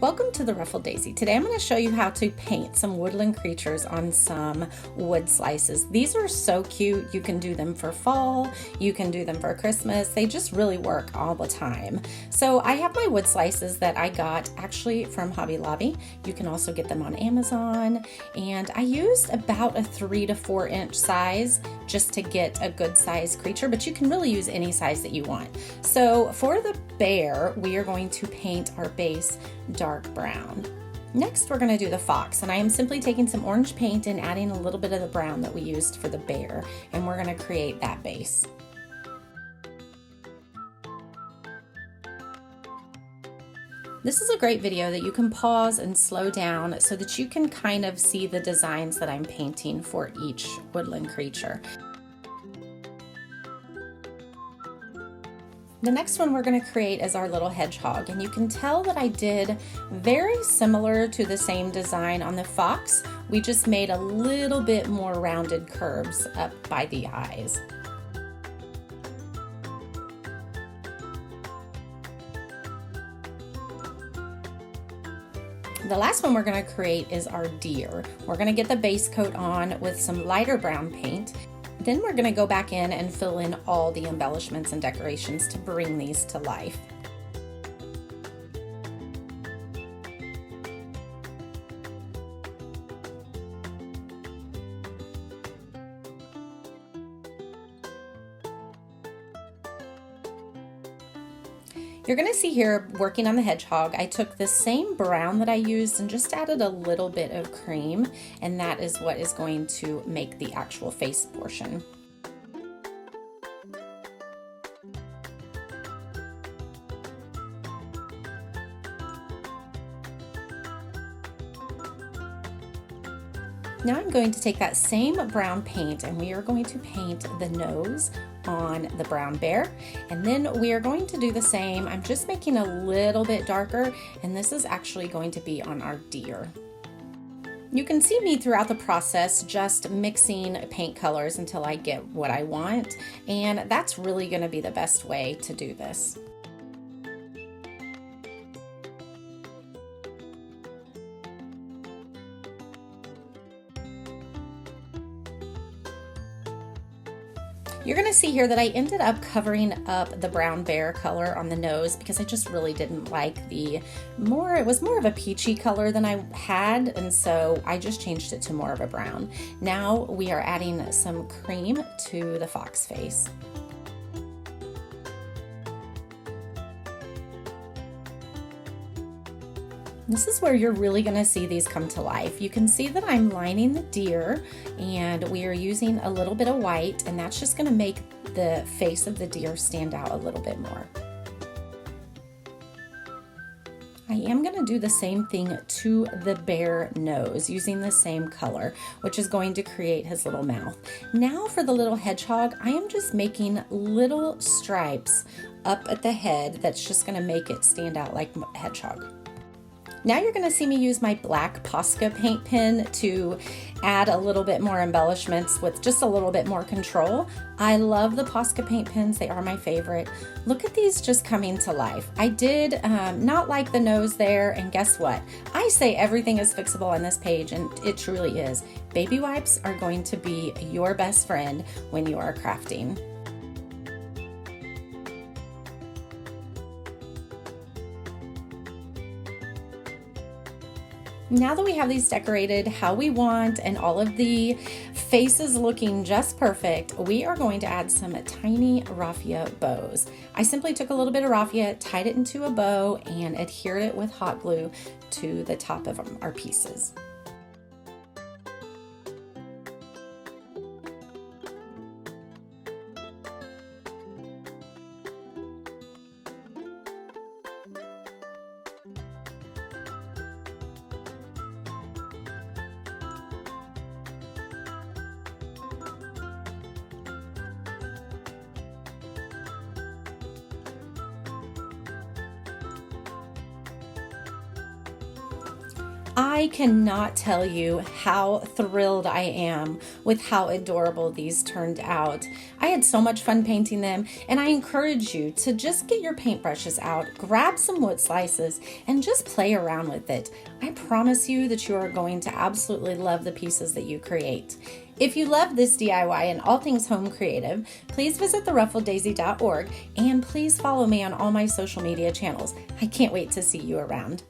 Welcome to the Ruffled Daisy. Today I'm going to show you how to paint some woodland creatures on some wood slices. These are so cute. You can do them for fall, you can do them for Christmas. They just really work all the time. So I have my wood slices that I got actually from Hobby Lobby. You can also get them on Amazon, and I used about a 3 to 4 inch size just to get a good size creature, but you can really use any size that you want. So for the bear, we are going to paint our base dark brown. Next, we're going to do the fox, and I am simply taking some orange paint and adding a little bit of the brown that we used for the bear, and we're going to create that base. This is a great video that you can pause and slow down so that you can kind of see the designs that I'm painting for each woodland creature. The next one we're going to create is our little hedgehog, and you can tell that I did very similar to the same design on the fox. We just made a little bit more rounded curves up by the eyes. The last one we're going to create is our deer. We're going to get the base coat on with some lighter brown paint. Then we're going to go back in and fill in all the embellishments and decorations to bring these to life. You're going to see here, working on the hedgehog, I took the same brown that I used and just added a little bit of cream, and that is what is going to make the actual face portion. Now I'm going to take that same brown paint and we are going to paint the nose on the brown bear, and then we are going to do the same. I'm just making a little bit darker, and this is actually going to be on our deer. You can see me throughout the process just mixing paint colors until I get what I want, and that's really going to be the best way to do this. You're going to see here that I ended up covering up the brown bear color on the nose because I just really didn't like it was more of a peachy color than I had, and so I just changed it to more of a brown. Now we are adding some cream to the fox face. This is where you're really going to see these come to life. You can see that I'm lining the deer, and we are using a little bit of white, and that's just going to make the face of the deer stand out a little bit more. I am going to do the same thing to the bear nose using the same color, which is going to create his little mouth. Now for the little hedgehog, I am just making little stripes up at the head that's just going to make it stand out like a hedgehog. Now you're going to see me use my black Posca paint pen to add a little bit more embellishments with just a little bit more control. I love the Posca paint pens. They are my favorite. Look at these just coming to life. I did not like the nose there, and guess what? I say everything is fixable on this page, and it truly is. Baby wipes are going to be your best friend when you are crafting. Now that we have these decorated how we want and all of the faces looking just perfect, we are going to add some tiny raffia bows. I simply took a little bit of raffia, tied it into a bow, and adhered it with hot glue to the top of our pieces. I cannot tell you how thrilled I am with how adorable these turned out. I had so much fun painting them, and I encourage you to just get your paintbrushes out, grab some wood slices, and just play around with it. I promise you that you are going to absolutely love the pieces that you create. If you love this DIY and all things home creative, please visit theruffleddaisy.org and please follow me on all my social media channels. I can't wait to see you around.